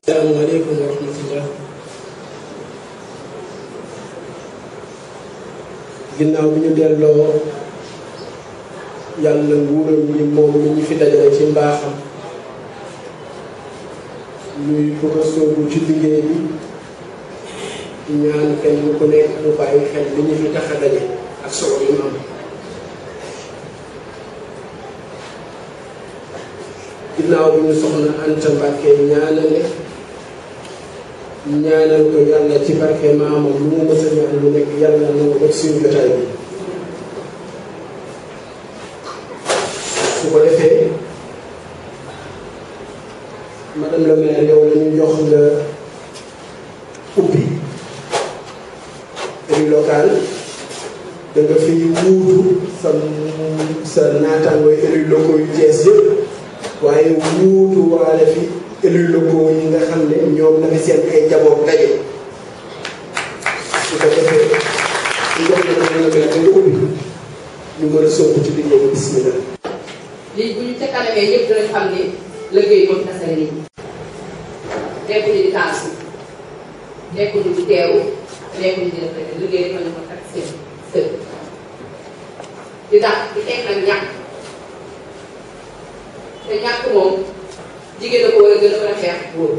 Assalamualaikum warahmatullah. Ginnaaw bi ñu delloo yàlla nguuram ni moom mi ñu fi dajale ci mbaaxam ñuy bëgg a sóobu ci liggéey bi ñaan kenn ku nekk mu bàyyi xel li ñu fi tax a daje ak solo yu am. ginnaaw bi ñu soxna Anta Mbàkke ñaanal ko yàlla ci barke maamam lu mu mës a ñaan lu nekk yàlla na ko suñu jotaay bi. su ko defee madame le maire yow la ñu jox nga ubbi élu local da nga fi wuutu sa naataangoo élu locaux yu Thiès yëpp waaye wuutu waale fi élus locaux yi nga xam ne ñoom la fi seen ay jaboot daje su ko defee ñu jox la nga ubbi ñu mën a sóobu ci liggéey bi bismillah. lii bu ñu ca kanamee yëpp dinañ xam ne liggéey moom tasale nit ñi nekkuñu di taasu nekkuñu di teewu nekkuñu di def liggéey dafa ñu ko takk seen sër di tax di teg nag ñàkk te ñàkk moom jigéen la ko war a gën a mën a xeex góor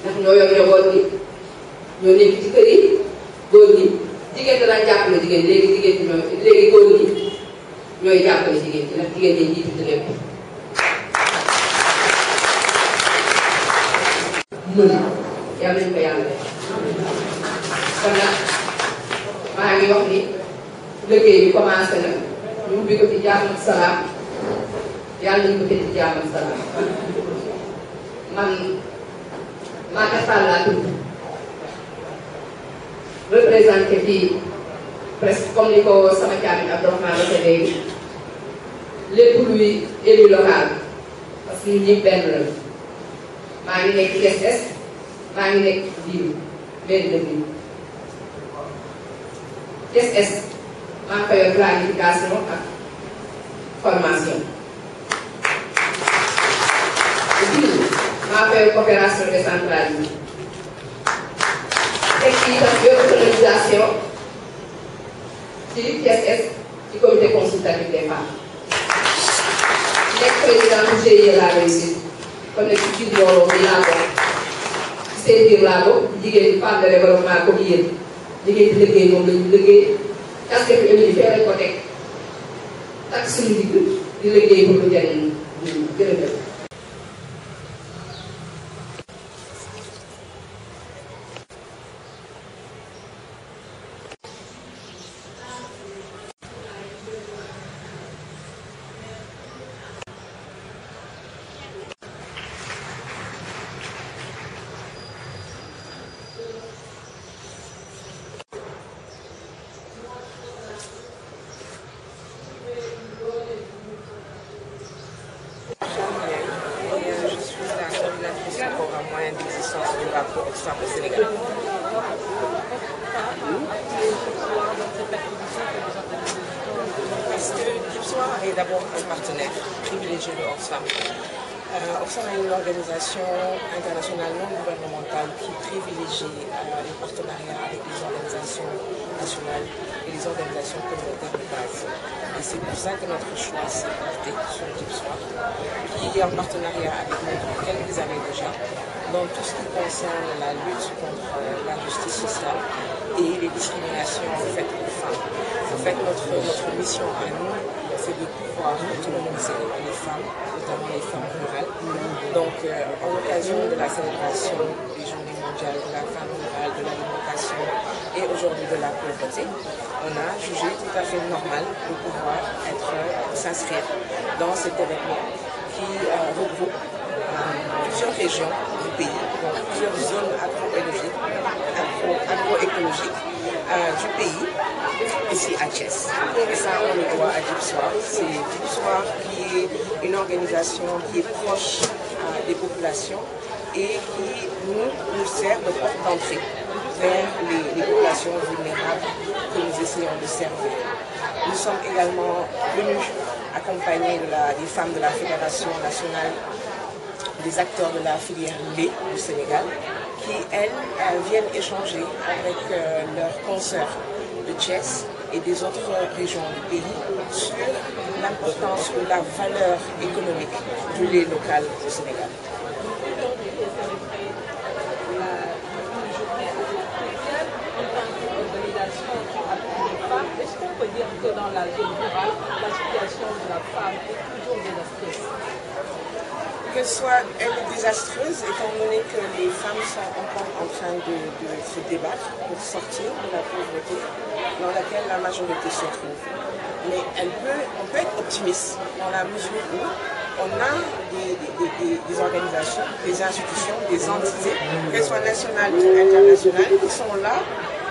ndax ñoo yor njaboot gi ñoo nekk ci kër yi góor ñi jigéen da daan jàppale jigéen léegi jigéen ñi léegi góor ñi ñooy jàppale jigéen ñi ndax jigéen ñi jiitu ci lépp mën yàlla nañu ko yàlla def kon nag maa ngi wax ni liggéey bi commencé na ñu ubbi ko ci jàmm ak salaam yàlla nañu ko tëj ci jàmm ak salaam man Maka Fall laa tudd représenté fii presque comme ni ko sama caamin Abdourahmane waxee léegi lépp luy élu local parce que ñun ñëpp benn la maa ngi nekk Thiès Est maa ngi nekk Diouf benn dëkk yi Thiès Est maa ngi koy yor planification ak formation. maa koy coopération décentralisée teg ci itam yor autonomisation ci Thiès Est ci comité consultatif des femmes nekk président bu GIE la réussite kon nag ci biir loolu bi laa bokk ci seen biir laa bokk jigéen ñi femme de développement comme yéen jigéen di liggéey moom la ñu liggéey casquette bi indi fee lañ ko teg ak suñu digg di liggéey pour lu jëriñ jërëjëf. Parce que Dipsoir est d'abord un partenaire privilégié de Oxfam. Oxfam est une organisation internationale non gouvernementale qui privilégie les partenariats avec les organisations nationales et les organisations communautaires de base. Et c'est pour ça que notre choix s'est porté sur Dipsoir, qui est en partenariat avec nous depuis quelques années déjà, dans tout ce qui concerne la lutte contre l'injustice sociale et les discriminations faites aux femmes. En fait, notre mission à nous, c'est de pouvoir autonomiser les femmes, notamment les femmes rurales. Donc, en l'occasion de la célébration des Journées mondiales de la femme rurale, de l'alimentation et aujourd'hui de la pauvreté, on a jugé tout à fait normal de pouvoir s'inscrire dans cet événement qui regroupe plusieurs régions du pays, donc plusieurs zones agroécologiques du pays, ici à Thiès. Et ça, on le doit à Dipsoir. C'est Dipsoir qui est une organisation qui est proche des populations et qui nous sert de porte d'entrée vers les populations vulnérables que nous essayons de servir. Nous sommes également venus accompagnés des femmes de la Fédération nationale des acteurs de la filière lait du Sénégal qui, elles, viennent échanger avec leurs consoeurs de Thiès et des autres régions du pays sur l'importance ou la valeur économique du lait local au Sénégal. Est-ce qu'on peut dire que dans la zone rurale, la situation de la femme est toujours désastreuse? Que soit elle désastreuse, étant donné que les femmes sont encore en train de se débattre pour sortir de la pauvreté dans laquelle la majorité se trouve. Mais on peut être optimiste dans la mesure où on a des organisations, des institutions, des entités, qu'elles soient nationales ou internationales, qui sont là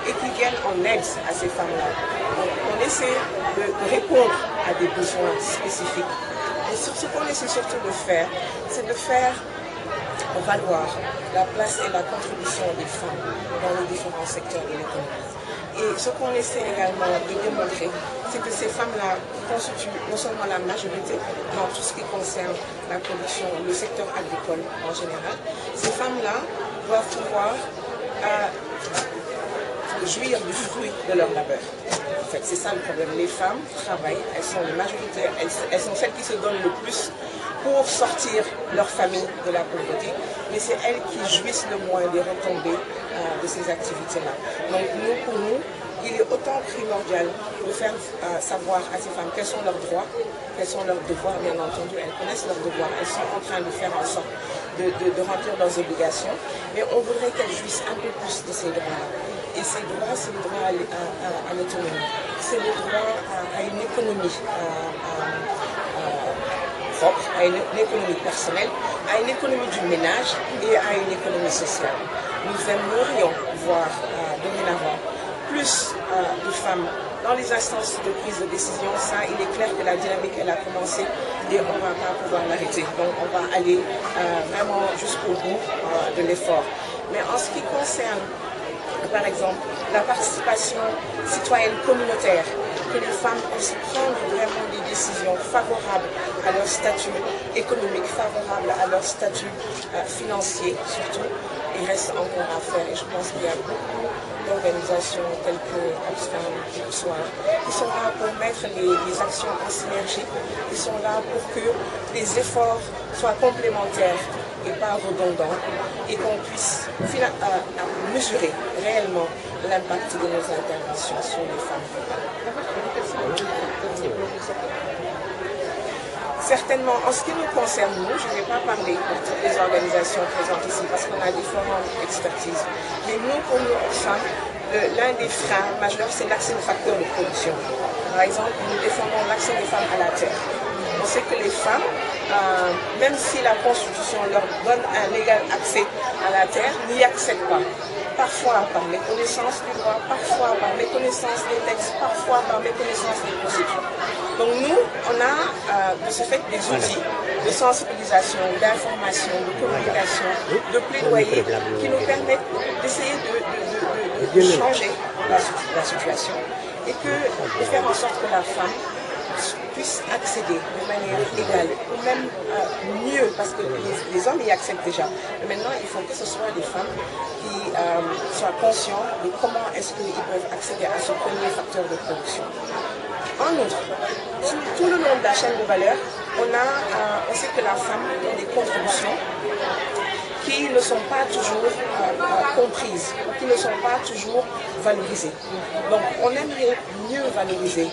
et qui viennent en aide à ces femmes-là. On essaie de répondre à des besoins spécifiques. Et ce qu'on essaie surtout de faire, c'est de faire valoir la place et la contribution des femmes dans les différents secteurs de l'économie. Et ce qu'on essaie également de démontrer, c'est que ces femmes-là constituent non seulement la majorité dans tout ce qui concerne la production, le secteur agricole en général. Ces femmes-là doivent pouvoir jouir du fruit de leur labeur. En fait, c'est ça le problème. Les femmes travaillent, elles sont les majoritaires, elles sont celles qui se donnent le plus pour sortir leur famille de la pauvreté, mais c'est elles qui jouissent le moins des retombées de ces activités-là. Donc pour nous, il est autant primordial de faire savoir à ces femmes quels sont leurs droits, quels sont leurs devoirs, bien entendu, elles connaissent leurs devoirs, elles sont en train de faire en sorte de remplir leurs obligations, mais on voudrait qu'elles jouissent un peu plus de ces droits-là. Et ces droits, c'est le droit à l'autonomie, c'est le droit à une économie propre, à une économie personnelle, à une économie du ménage et à une économie sociale. Nous aimerions voir dorénavant plus de femmes dans les instances de prise de décision. Ça, il est clair que la dynamique, elle a commencé et on ne va pas pouvoir l'arrêter. Donc on va aller vraiment jusqu'au bout de l'effort. Mais en ce qui concerne, par exemple, la participation citoyenne communautaire, que les femmes puissent prendre vraiment des décisions favorables à leur statut économique, favorables à leur statut financier surtout, il reste encore à faire. Et je pense qu'il y a beaucoup d'organisations telles que Oxfam, Ipsoir, qui sont là pour mettre les actions en synergie, qui sont là pour que les efforts soient complémentaires et pas redondants, et qu'on puisse mesurer réellement l'impact de nos interventions sur les femmes. Certainement, en ce qui nous concerne, nous, je ne vais pas parler pour toutes les organisations présentes ici parce qu'on a différentes expertises. Mais nous, pour nous, l'un des freins majeurs, c'est l'accès aux facteurs de production. Par exemple, nous défendons l'accès des femmes à la terre. On sait que les femmes, même si la Constitution leur donne un égal accès à la terre, n'y accèdent pas. Parfois par méconnaissance du droit, parfois par méconnaissance des textes, parfois par méconnaissance des procédures. Donc nous, on a de ce fait des outils de sensibilisation, d'information, de communication, de plaidoyer qui nous permettent d'essayer de changer la situation et de faire en sorte que la femme puisse accéder de manière égale, ou même mieux, parce que les hommes y accèdent déjà. Mais maintenant, il faut que ce soit des femmes qui soient conscients de comment est-ce qu'ils peuvent accéder à ce premier facteur de production. En outre, tout le long de la chaîne de valeur, on sait que la femme a des contributions qui ne sont pas toujours comprises, qui ne sont pas toujours valorisées. Donc on aimerait mieux valoriser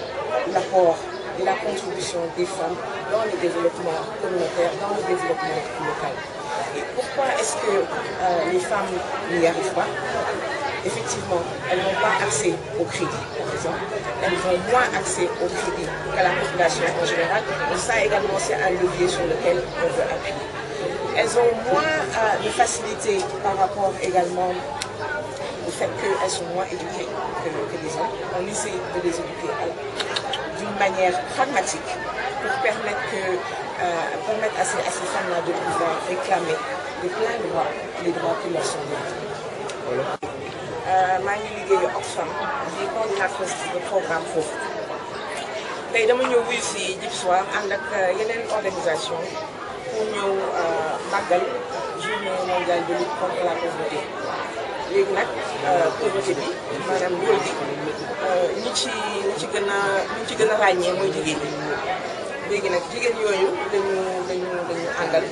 l'apport et la contribution des femmes dans le développement communautaire, dans le développement local. Et pourquoi est-ce que les femmes n'y arrivent pas? Effectivement, elles n'ont pas accès au crédit, par exemple. Elles ont moins accès au crédit qu'à la population en général. Donc ça également, c'est un levier sur lequel on veut appuyer. Elles ont moins de facilité par rapport également au fait qu'elles sont moins éduquées que les hommes. On essaie de les éduquer d'une manière pragmatique pour permettre à ces femmes-là de pouvoir réclamer de plein droits, les droits qui leur sont donnés. maa ngi liggéeyu Oxfam di coordinatrice de programme foofu tey dama ñëw wuyu si Djib Soir ànd ak yeneen organisation pour ñëw màggal journée mondiale de lutte contre la pauvreté léegi nag pauvreté bi maanaam ndóol bi ñi ci gën a ràññee mooy jigéen ñi léegi nag jigéen yooyu lañu àndal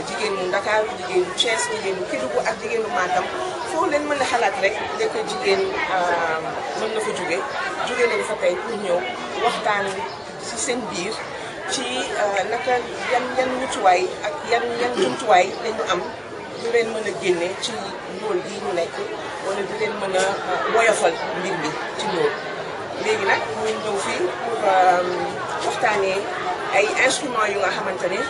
jigéenu Ndakaaru jigéenu Thiès jigéenu Kédougou ak jigéenu Matam foo leen mën a xalaat rek nekk jigéen mën na fa jóge nañu fa tey pour ñëw waxtaan ci seen biir ci naka yan mutuwaay ak yan jumtuwaay lañu am ñu leen mën a génne ci ndóol gi ñu nekk wala di leen mën a woyofal mbir mi ci ndóol léegi nag ñu ñëw fii pour waxtaanee ay instruments yu nga xamante ne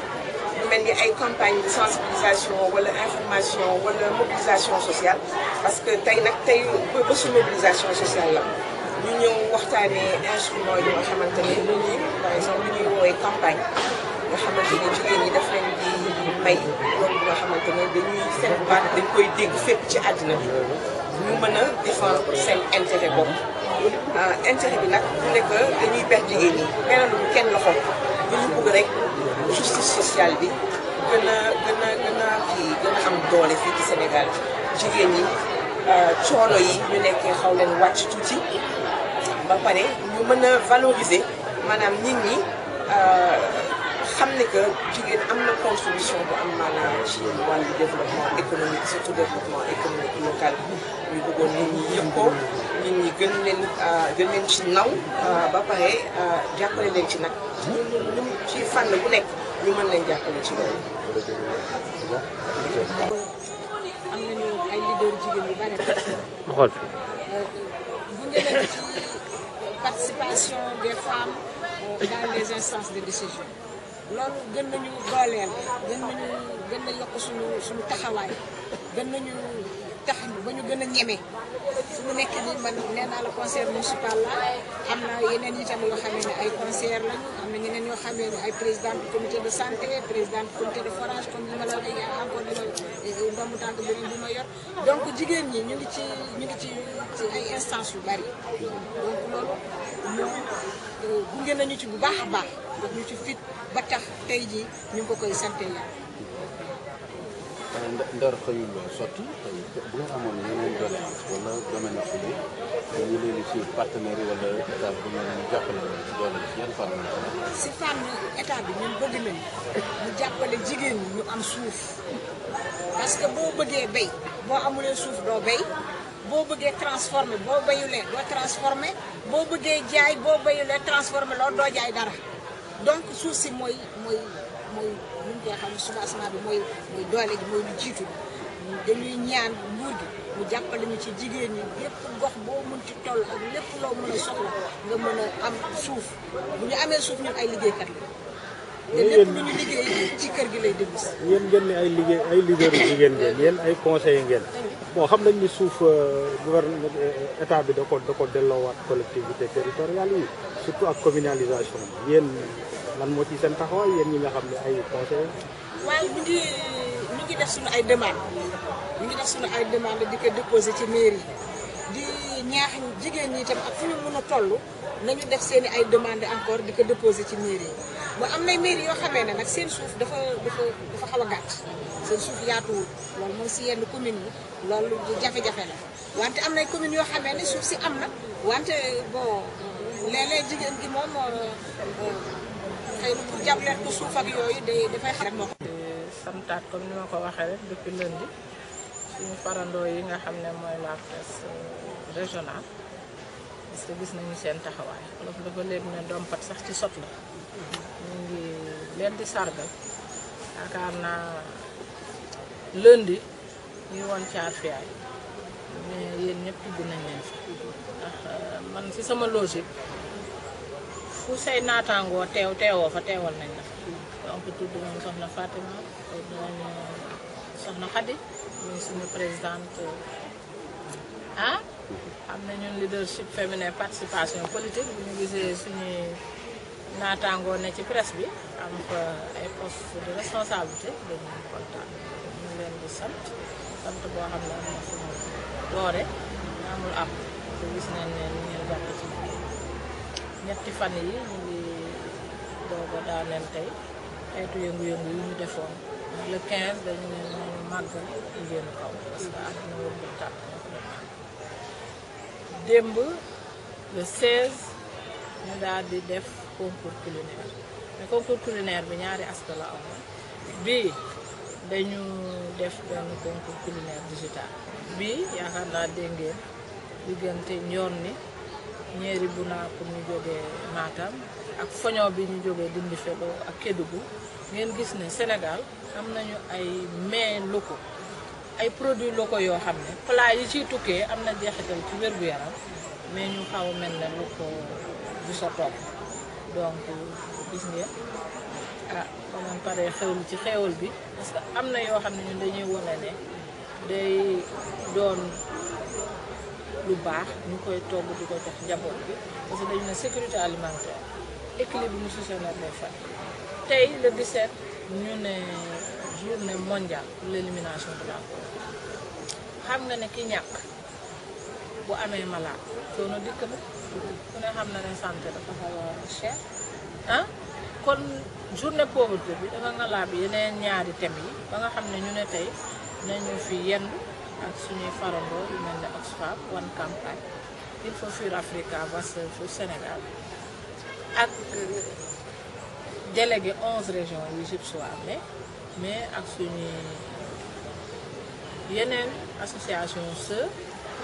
lu mel ni ay campagne de sensibilisation wala information wala mobilisation sociale parce que tey bésu mobilisation sociale la ñu ñëw waxtaanee instruments yu nga xamante ne par exemple lu ñuy woowee campagne nga xamante ne jigéen ñi daf leen di may loolu nga xamante ne dañuy seen baat dañ koy dégg fépp ci àddina bi ñu mën a défendre seen intérêt bopp intérêt bi nag mu nekk dañuy ber jigéen ñi melaluñu kenn loxo dañu bëgg rek justice sociale bi gën a am doole fii ci Sénégal jigéen ñi coono yi ñu nekkee xaw leen wàcc tuuti ba pare ñu mën a valoriser maanaam nit ñi xam ne que jigéen am na contribution bu am maanaam ci wàllu développement économique surtout développement économique local ñu bëggoon nit ñi yëg ko nit ñi gën leen ci naw ba pare jàppale leen ci nag ñu ci fànn bu nekk ñu mën leen jàppale ci loolu. am nañu ay leader jigéen yu bari. bu ngeen leen ci participation des femmes dans les instances de décision. loolu gën nañu dooleel gën na yokk suñu taxawaay gën nañu tax ba ñu gën a ñeme fu mu nekk nii man nee naa la conseil municipal la am na yeneen itam yoo xam ne ay conseillers lañu am na ñeneen yoo xam ne ay président du comité de santé président du comité de forage comme ni ma la waxee encore ndombu tànk beneen bi ma yor donc jigéen ñi ñu ngi ci ay instances yu bari donc loolu ñoom gunge nañu ci bu baax a baax daf ñu ci fit ba tax tey jii ñu ngi ko koy santé yàlla. ndar xëyul sotti tey bu ngeen amoon yeneen doléance wala domaine affilié ñu leen ci partenaires yi wala état bu ñu leen jàppale ci doole ci yan fànn si fànn état bi ñun bëgg nañu ñu jàppale jigéen ñi ñu am suuf parce que boo bëggee béy boo amulee suuf doo béy boo bëggee transformer boo béyulee doo transformer boo bëggee jaay boo béyulee transformer loolu doo jaay dara donc suuf si mooy ñu koy xam ne soubassement bi mooy doole gi mooy lu jiitu dañuy ñaan nguur gi mu jàppale ñu ci jigéen ñi lépp gox boo mën ci toll ak lépp loo mën a soxla nga mën a am suuf bu ñu amee suuf ñun ay liggéeykat la te lépp lu ñu liggéey ci kër gi lay dellu si. yéen ngeen ne ay leader jigéen ngeen yéen ay conseillers ngeen bon xam nañ ni suuf gouvernement état bi da ko delloowaat collectivité territoriale yi surtout ak communalisation bi yéen lan moo ci seen taxawaay yéen ñi nga xam ne ay conseillers. waaw ñu ngi def suñu ay demande di ko déposer ci mairie di ñaax jigéen ñi itam ak fu ñu mën a toll nañu def seen i ay demande encore di ko déposer ci mairie yi ba am nay mairie yoo xamee ne nag seen suuf dafa xaw a gàtt seen suuf yaatuwul loolu moom si yenn communes yi loolu jafe-jafe la wante am nay communes yoo xamee ne suuf si am na wante bon léeg-léeg jigéen gi moom xëy na pour jàppale ko suuf ak yooyu dafay xam rek moo ko. santaat comme ni ma ko waxee rek depuis lundi suñu farandoo yi nga xam ne mooy la presse régionale parce que gis nañu seen taxawaay loolu dafa léegi ne dompat sax ci sot la ñu ngi leen di sargal yaakaar naa lundi ñu woon caar fiyaay mais yéen ñëpp tudd nañ leen fi ndax man ci sama logique fu say naataangoo teewoo fa teewal nañ la donc tudd nañ soxna Fatima tudd nañ soxna Khady muy suñu présidente am na ñun leadership féminin participation politique bu ñu gisee suñuy naataangoo ne ci presse bi am fa ay poste de responsabilité dañuy kontaan ñu leen di sant boo xam ne am na fu mu doore amul am te gis nañ ne ñu ngi jàpp ci ñetti fan yi ñu ngi doog a daaneel tey xeetu yëngu-yëngu yi ñu defoon le 15 dañu ne nañu màggal jigéenu kaw parce que àdduna wër bu tàkk démb le 16 ñu daal di def concours culinaire mais concours culinaire bi ñaari aspect la amoon bii dañu def benn concours culinaire digital bii yaakaar naa dégg ngeen diggante ñoon ni ñeeri bu naa pour ñu jógee Matam ak foño bi ñu jógee Dindi Felo ak Kédougou ngeen gis ne Sénégal am nañu ay mets locaux ay produits locaux yoo xam ne plat yi ciy tukkee am na jeexital ci wér-gu-yaram mais ñu xaw a mel ne lu ko du sa topp donc gis ngeen ba man paree xewlu ci xewal bi parce que am na yoo xam ne ñun dañuy wane ne day doon lu baax ñu koy togg di ko jox njaboot bi parce que dañu ne sécurité alimentaire équilibre nutritionnel des familles tey le 17 ñu ne journée mondiale pour l'élimination de la pauvreté xam nga ne ki ñàkk bu amee malade coono dikk na ku ne xam na ne santé dafa xaw a cher kon journée pauvreté bi dafa nga laab yeneen ñaari thèmes yi ba nga xam ne ñu ne tey nañu fi yendu ak suñuy farandoo yu mel ne Oxfam One campagne il faut fuir Africa vaste pour Sénégal ak délégué 11 régions yu gypsoi mais ak suñuy yeneen association sœur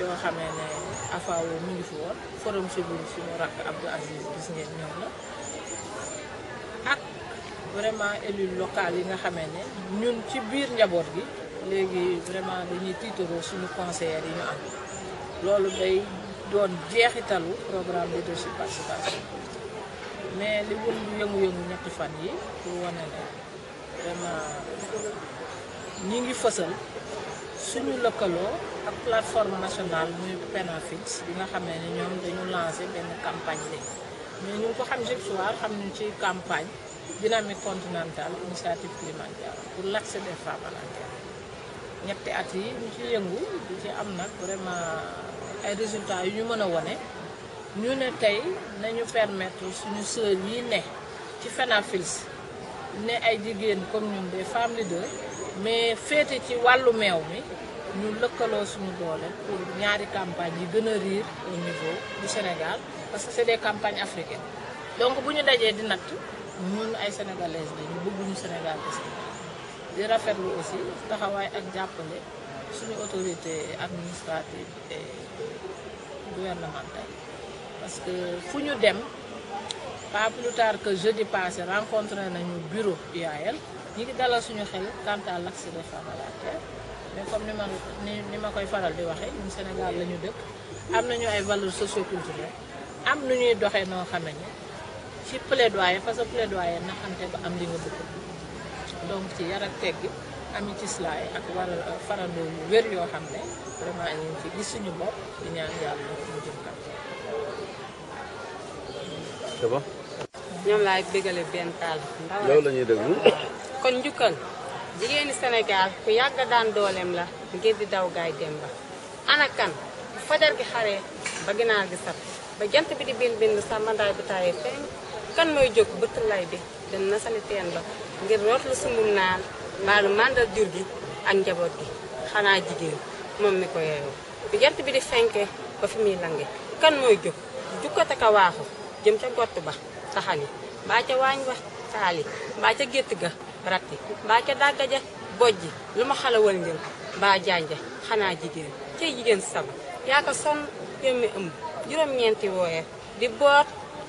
yoo xamee ne AFAO mu ngi fi woon forum civil suñu rakk Abdou Aziz gis ngeen ñoom la ak vraiment élus locaux yi nga xamee ne ñun ci biir njaboot gi léegi vraiment dañuy tiitaroo suñu conseillers yi ñu am loolu day doon jeexitalu programme leadership participation mais li wun du yëngu-yëngu ñetti fan yi pour wane ne vraiment ñi ngi fësal suñu lëkkaloo ak plateforme nationale muy PENAFIX bi nga xamee ne ñoom dañu lancé benn campagne léegi mais ñu ngi ko xam Gypsouar xam ñu ci campagne dynamique continentale initiative climatique pour l'accès des femmes à la terre ñetti at yi ñu ci yëngu di ci am nag vraiment ay résultats yu ñu mën a wane ñu ne tey nañu permettre suñu sœur yi ne ci FENAFIX ne ay jigéen comme ñun des femmes leaders mais féete ci wàllu meew mi ñu lëkkaloo suñu doole pour ñaari campagne yi gën a riir au niveau du Sénégal parce que c'est des campagnes africaines donc bu ñu dajee di natt ñun ay sénégalaises la ñu bëgguñu Sénégal kese di rafetlu aussi taxawaay ak jàppale suñu autorité administrative et gouvernementale parce que fu ñu dem pas plus tard que jeudi passé rencontré nañu bureau UAL ñi ngi dalal suñu xel quant à l'accès des femmes à la terre mais comme ni ma koy faral di waxee ñun Sénégal la ñu dëkk am nañu ay valeurs socioculturelles am nu ñuy doxee noo xamee ne ci plaidoyer parce que plaidoyer naxante ba am li nga bëgg donc ci yar ak teggi ami ci slaay ak farandoo yu wér yoo xam ne vraiment ñu ngi ci gis suñu bopp di ñaan yàlla mu jëm kanam. c'est bon. ñoom laay bégale benn taal. yow la ñuy déglu. kon njukkal jigéeni Sénégal ku yàgg daan dooleem la ngir di daw gaay dem ba ana kan bu fajar gi xaree ba ginaar gi sab ba jant bi di bind sàmmandaay bi taaye feeñ kan mooy jóg bëtt lay bi dem na sali teen ba ngir root lu sumbum naan mbaalu màndal jur gi ak njaboot gi xanaa jigéen moom mi ko yeeyoo bi jant bi di fenke ba fi muy lange kan mooy jóg jukkate ka waaxu jëm ca gott ba taxali mbaa ca waañ wa taali mbaa ca gétt ga ratti mbaa ca dàggaja bojji lu ma xalawal njël mbaa janja xanaa jigéen cay jigéen sabu yaa ko sonn yow mi ëmb juróom-ñeenti wooye di boot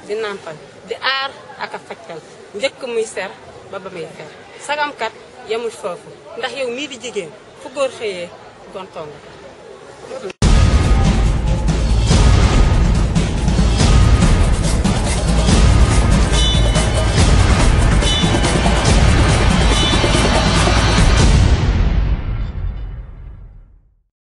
di nampal di aar ak a fajtal njëkk muy ser ba muy fer sagamkat yemul foofu ndax yow mii di jigéen fu góor xëyee gontonga